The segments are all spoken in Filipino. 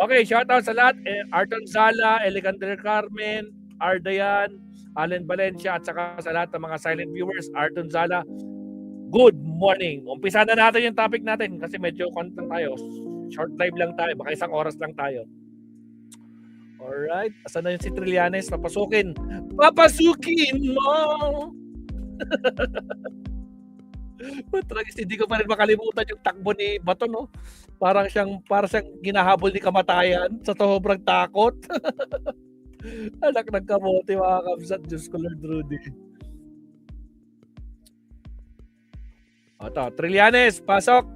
Okay, shoutout sa lahat. Arton Zala, Elegander Carmen, Ardayan, Allen Valencia, at saka sa lahat ng mga silent viewers. Arton Zala, good morning. Umpisa na natin yung topic natin kasi medyo lang tayo. Short live lang tayo. Baka isang oras lang tayo. Alright. Asan na yung si Trillanes? Papasukin. Papasukin mo! Tragis, hindi ko pa rin makalimutan yung takbo ni Bato, no? Parang siyang ginahabol ni kamatayan sa sobrang takot. Anak ng kamote, mga kabsat. Diyos ko, Lord Rudy. Ito, Trillanes, pasok!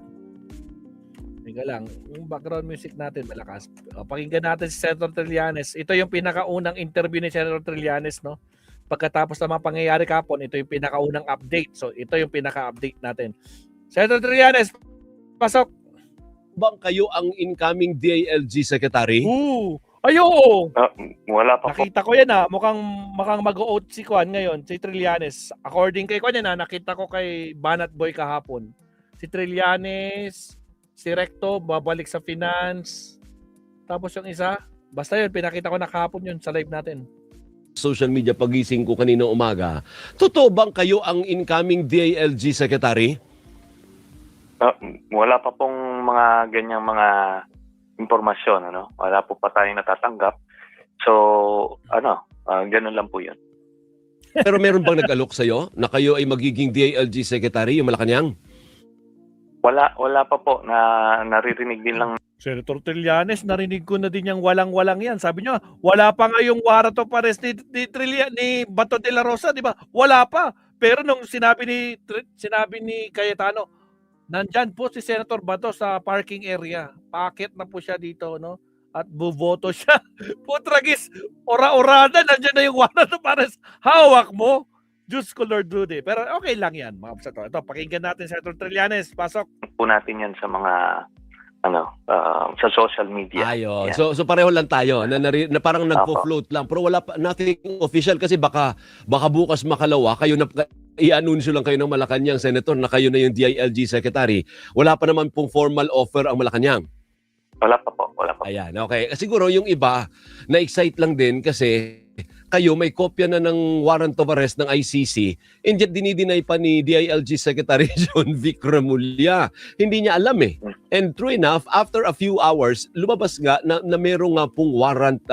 Teka lang, yung background music natin malakas. Pakinggan natin si Senator Trillanes. Ito yung pinakaunang interview ni Senator Trillanes, no? Pagkatapos ng mga pangyayari kapon, ito yung pinakaunang update. So, ito yung pinaka-update natin. Senator Trillanes, pasok! Bang kayo ang incoming DILG Secretary? Ayo! Wala pa po. Nakita ko yan mukhang mag-o-out si Kwan ngayon, si Trillanes. According kay Kwan yan nakita ko kay Banat Boy kahapon. Si Trillanes, si Recto, babalik sa finance. Tapos yung isa, basta yun, pinakita ko na kahapon yun sa live natin. Social media pagising ko kanina umaga. Totoo bang kayo ang incoming DILG Secretary? Wala pa pong mga ganyang mga impormasyon, ano? Wala po pa tayong natatanggap. So, ganun lang po 'yun. Pero meron bang nag-alok sa'yo na kayo ay magiging DILG Secretary, yung Malacanang? Wala pa po na naririnig din lang. Senator Trillanes, narinig ko na din yung walang-walang yan. Sabi niya, wala pa nga yung warrant of arrest ni Bato de la Rosa, di ba? Wala pa. Pero nung sinabi ni Cayetano, nandyan po si Senator Bato sa parking area. Paakit na po siya dito, no? At buboto siya. Putragis, ora-orada, nandyan na yung warrant of arrest. Hawak mo. Diyos ko, Lord Rudy. Pero okay lang yan, mga kapsato. Ito, pakinggan natin Senator Trillanes. Pasok. Po natin yan sa mga sa social media. Ayun. Yeah. So pareho lang tayo na parang nagpo-float lang pero wala pa nothing official kasi baka bukas makalawa kayo na i-anunsyo lang kayo ng Malacanang Senator na kayo na yung DILG Secretary. Wala pa naman pong formal offer ang Malacanang. Wala pa po. Ayan, okay. Siguro yung iba na-excite lang din kasi kayo may kopya na ng warrant of arrest ng ICC, and yet dinideny pa ni DILG Secretary John Vic Remulla. Hindi niya alam eh. And true enough, after a few hours, lumabas nga na merong nga pong warrant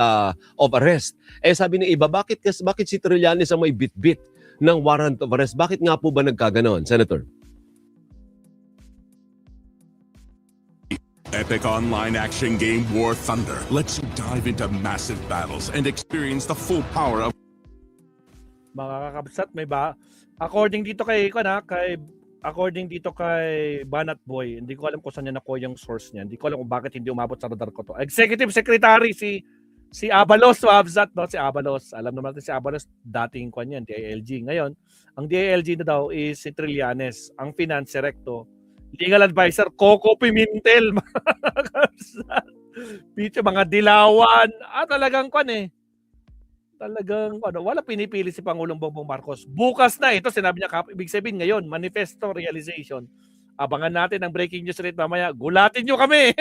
of arrest. Sabi ng iba, bakit si Trillanes ang may bit-bit ng warrant of arrest? Bakit nga po ba nagkaganon, Senator? Epic online action game War Thunder lets you dive into massive battles and experience the full power of... Mga kakabsat, may ba? According dito kay Banat Boy, hindi ko alam kung saan niya nakuha yung source niya. Hindi ko alam kung bakit hindi umabot sa radar ko to. Executive Secretary si Abalos, Wabzat, no? Si Abalos. Alam naman natin si Abalos, dating kwan yan, DILG. Ngayon, ang DILG na daw is si Trillanes, ang finance recto. Legal advisor, Coco Pimentel, mga dilawan. Talagang wala pinipili si Pangulong Bongbong Marcos. Bukas na ito, sinabi niya, ibig sabihin ngayon, manifesto realization. Abangan natin ang breaking news rate mamaya. Gulatin nyo kami!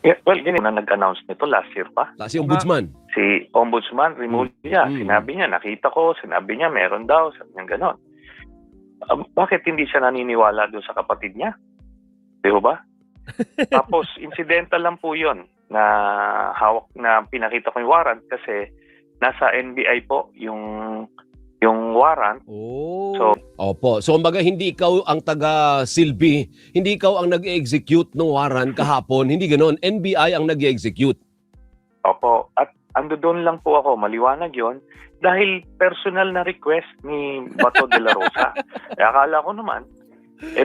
Ganun na nag-announce nito last year pa. Si Ombudsman. Si Ombudsman Remulla, sinabi niya, sinabi niya meron daw, sabi niya gano'n. Bakit hindi siya naniniwala doon sa kapatid niya? Di ba? Tapos, incidental lang po yun na hawak na pinakita ko yung warrant kasi nasa NBI po yung warrant. So, opo. So, kumbaga, hindi ikaw ang taga-silbi, hindi ikaw ang nag-execute ng warrant kahapon. Hindi ganoon. NBI ang nag-execute. Opo. At ando doon lang po ako, maliwanag yon dahil personal na request ni Bato de la Rosa. Akala ko naman,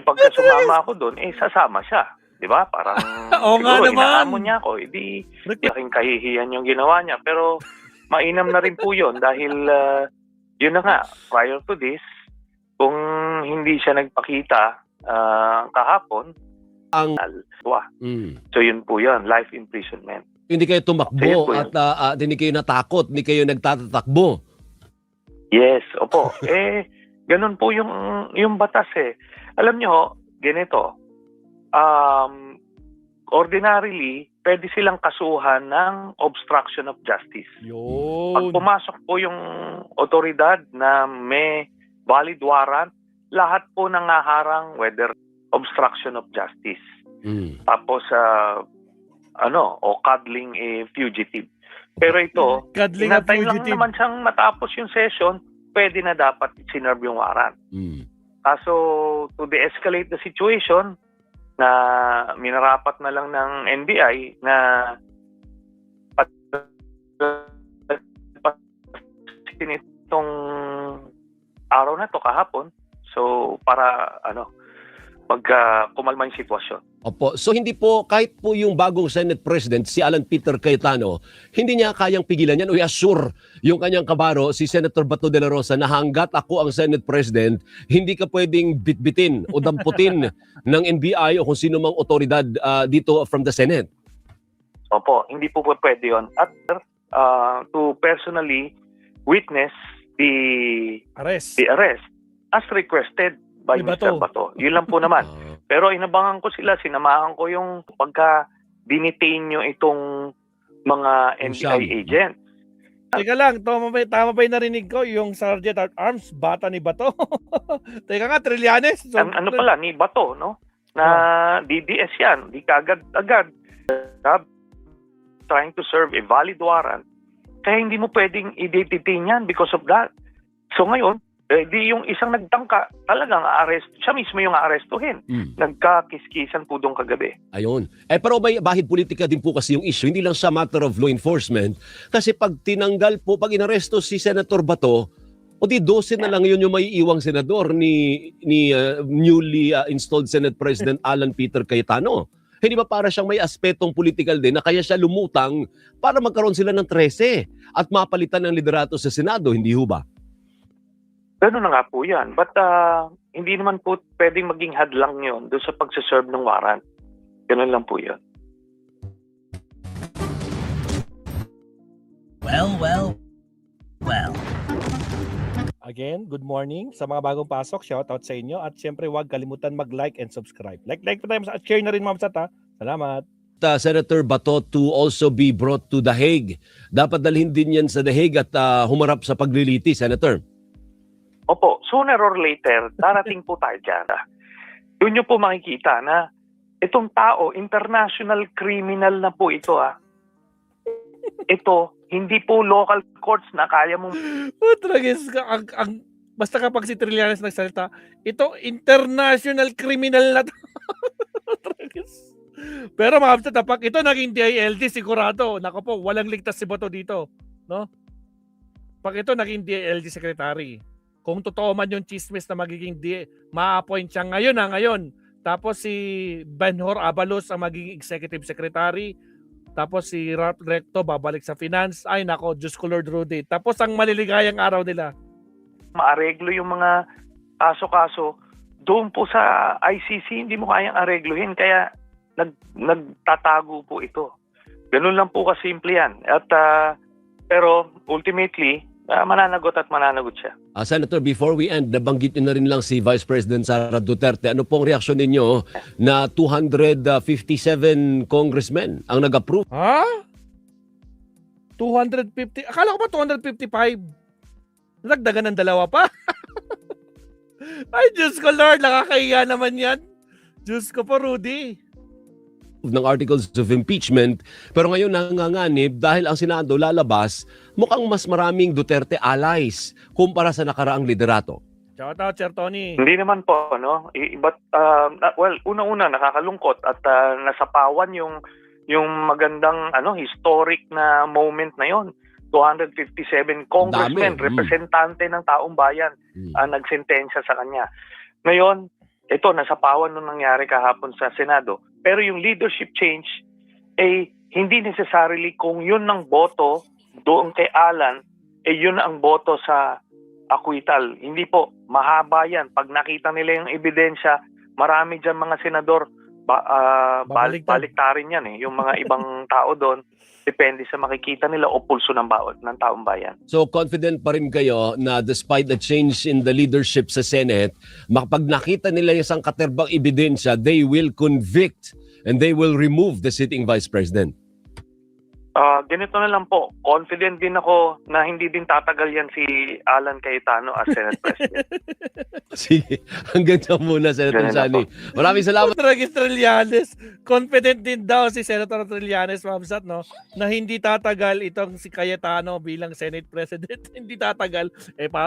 pagka sumama ako doon, sasama siya. Di ba? Parang, siguro, inaamon niya ako. Di aking kahihiyan yung ginawa niya. Pero, mainam na rin po yun dahil, yun na nga, prior to this, kung hindi siya nagpakita kahapon, so yun po yun, life imprisonment. Hindi kayo tumakbo at hindi kayo natakot, hindi kayo nagtatakbo. Yes, opo. Ganun po yung batas eh. Alam nyo, ganito, ordinarily, pwede silang kasuhan ng obstruction of justice. Pag Yun. pumasok po yung otoridad na may valid warrant, lahat po nangaharang whether obstruction of justice. Tapos o cuddling a fugitive. Pero ito, Cuddling a inantay lang fugitive. naman siyang matapos yung session, pwede na dapat sinerve yung warrant. Kaso to de-escalate the situation, na minarapat na lang ng NBI na itong araw na to kahapon, so para kumalma yung sitwasyon. Opo. So hindi po, kahit po yung bagong Senate President, si Alan Peter Cayetano, hindi niya kayang pigilan yan o i-assure yung kanyang kabaro, si Senator Bato de la Rosa, na hanggat ako ang Senate President, hindi ka pwedeng bitbitin o damputin ng NBI o kung sino mang otoridad dito from the Senate. Opo, hindi po pwede yun. At to personally witness the Arrest. arrest as requested by Ni Mr. Bato. Yun lang po naman. Pero inabangan ko sila, sinamahan ko yung pagka dinitain nyo itong mga NBI agents. Teka lang, tama ba yung narinig ko? Yung Sergeant at Arms, bata ni Bato? Teka nga, Trillanes. So, Ano pala, ni Bato, no? Na DDS yan, di kaagad-agad. Trying to serve a valid warrant. Kaya hindi mo pwedeng i-detain yan because of that. So ngayon, di yung isang nagtangka, talagang arrest, siya mismo yung aarestuhin. Nagkakiskisan po doon kagabi. Ayun. Pero may bahid politika din po kasi yung issue. Hindi lang sa matter of law enforcement. Kasi pag tinanggal po, pag inaresto si Senator Bato, o di 12 na lang yun yung may iwang senador ni newly installed Senate President Alan Peter Cayetano. Hindi ba para siyang may aspetong political din na kaya siya lumutang para magkaroon sila ng 13 at mapalitan ng liderato sa Senado, hindi ho ba? Gano'n na nga po yan. But hindi naman po pwedeng maging hadlang yun doon sa pagsaserve ng warrant. Gano'n lang po yun. Well. Again, good morning sa mga bagong pasok. Shoutout sa inyo. At syempre, huwag kalimutan mag-like and subscribe. Like pa tayo at share na rin, Ma'am Sat, ha? Salamat. Senator Bato to also be brought to The Hague. Dapat dalhin din yan sa The Hague at humarap sa pagliliti, Senator. Opo, sooner or later, darating po tayo dyan. Doon nyo po makikita na itong tao, international criminal na po ito. Ito, hindi po local courts na kaya mong... Tragis ka. Basta kapag si Trillanes nagsalita, ito, international criminal na to. Tragis. Pero Ma'am Sat, pag ito naging DILG, sigurado, nako po, walang ligtas si Bato dito. No? Pag ito naging DILG secretary, kung totoo man yung chismis na magiging ma-appoint siya ngayon. Tapos si Benhur Abalos ang magiging executive secretary. Tapos si Recto babalik sa finance. Ay nako, Diyos ko Lord Rudy. Tapos ang maliligayang araw nila. Maareglo yung mga kaso-kaso. Doon po sa ICC, hindi mo kayang aregluhin. Kaya nagtatago po ito. Ganun lang po kasimple yan. At, pero ultimately, mananagot siya. Senator, before we end, nabanggit nyo na rin lang si Vice President Sara Duterte. Ano pong reaksyon ninyo na 257 congressmen ang nag-approve? Ha? 250? Akala ko ba 255? Nagdagan ng dalawa pa? Ay, Diyos ko Lord, nakakahiya naman yan. Diyos ko po, Rudy. Ng articles of impeachment, pero ngayon nanganganib dahil ang Senado lalabas, mukhang mas maraming Duterte allies kumpara sa nakaraang liderato. Shout out, Sir Tony. Hindi naman po, no? Una-una, nakakalungkot at nasapawan yung magandang historic na moment na yon. 257 congressmen, representante ng taong bayan nagsentensya sa kanya. Ngayon, ito, nasapawan nung nangyari kahapon sa Senado. Pero yung leadership change, hindi necessarily kung yun ng boto doon kay Alan, yun ang boto sa acquittal. Hindi po, mahaba yan. Pag nakita nila yung ebidensya, marami dyan mga senador, baliktarin yan. Yung mga ibang tao doon, depende sa makikita nila o pulso ng taong bayan. So confident pa rin kayo na despite the change in the leadership sa Senate, makapag nakita nila yung isang katerbang ebidensya, they will convict and they will remove the sitting Vice President. Ganito na lang po. Confident din ako na hindi din tatagal yan si Alan Cayetano as Senate President. Sige, hanggang dyan muna, Senator Ganun na Sani. Maraming salamat. Tragis Trillanes. Confident din daw si Senator Trillanes, Mamsat, no? Na hindi tatagal itong si Cayetano bilang Senate President. Hindi tatagal.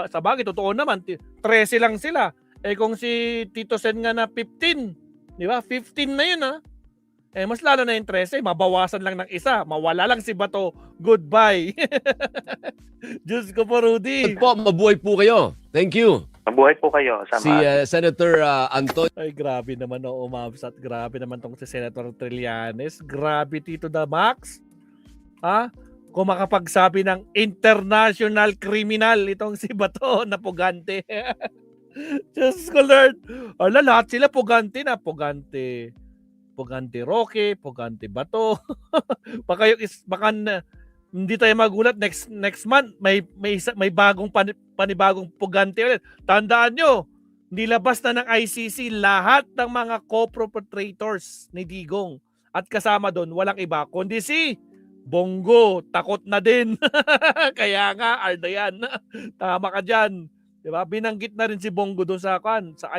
Sa bagay, totoo naman. 13 lang sila. Kung si Tito Sen nga na 15, di ba? 15 na yun, ha? Mas lalo na yung 13, mabawasan lang ng isa. Mawala lang si Bato. Goodbye. Diyos ko po, Rudy. Po, mabuhay po kayo. Thank you. Mabuhay po kayo. Si Senator Anton. Ay, grabe naman, Mamsat. Grabe naman tong si Senator Trillanes. Grabe, Tito the Max. Ha? Kung makapagsabi ng international criminal itong si Bato na pugante. Diyos ko, Lord. Lahat sila pugante na. Pugante Roque, pugante Bato. baka hindi tayo magulat next month may bagong panibagong pugante ulit. Tandaan nyo, nilabas na ng ICC lahat ng mga co-perpetrators ni Digong at kasama doon walang iba kundi si Bongo. Takot na din. Kaya nga Arda yan. Tama ka dyan. Diba? Binanggit na rin si Bongo doon sa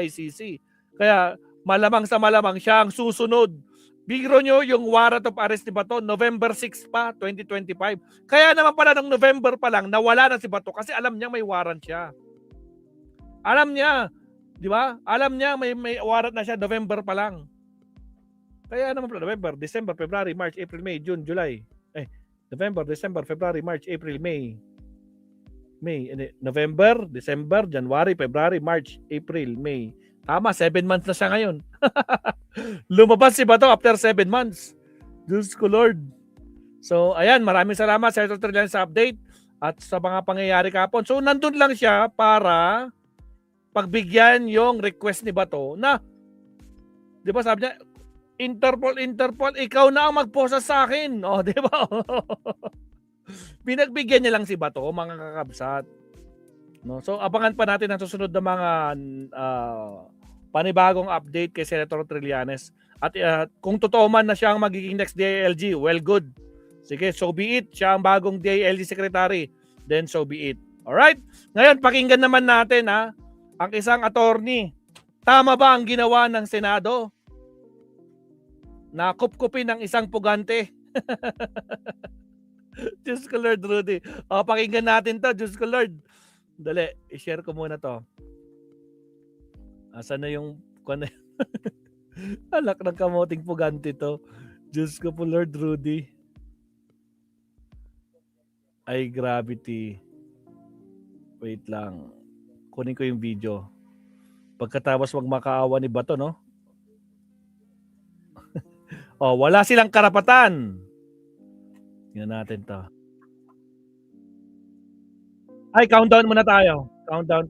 ICC. Kaya malamang sa malamang siya ang susunod. Bigro nyo yung warrant of arrest ni Bato, November 6 pa, 2025. Kaya naman pala ng November pa lang, nawala na si Bato kasi alam niya may warrant siya. Alam niya, di ba? Alam niya may warrant na siya, November pa lang. Kaya naman pala, November, December, February, March, April, May, June, July. November, December, February, March, April, May. November, December, January, February, March, April, May. Tama, 7 months na siya ngayon. Lumabas si Bato after 7 months. Diyos ko, Lord. So, ayan, maraming salamat Senator Trillanes sa update at sa mga pangyayari kapon. So, nandun lang siya para pagbigyan yung request ni Bato na, di ba sabi niya, Interpol, ikaw na ang magposa sa akin. O, di ba? Pinagbigyan niya lang si Bato, mga kakabsat. No? So abangan pa natin ang susunod na mga panibagong update kay Senator Trillanes. At kung totoo man na siya ang magiging next DILG, well, good. Sige, so be it. Siya ang bagong DILG secretary. Then so be it. Alright? Ngayon, pakinggan naman natin ang isang attorney. Tama ba ang ginawa ng Senado? Na kupkupin ng isang pugante? Diyos ko, Lord, Rudy. Pakinggan natin to. Diyos ko, Lord. Dali, i-share ko muna to. Asan na yung alak ng kamoting pugante to. Diyos ko po, Lord Rudy. Ay, gravity. Wait lang. Kunin ko yung video. Pagkatapos magmakaawa ni Bato, no? Wala silang karapatan. Tingnan natin to. Ay, countdown muna tayo. Countdown.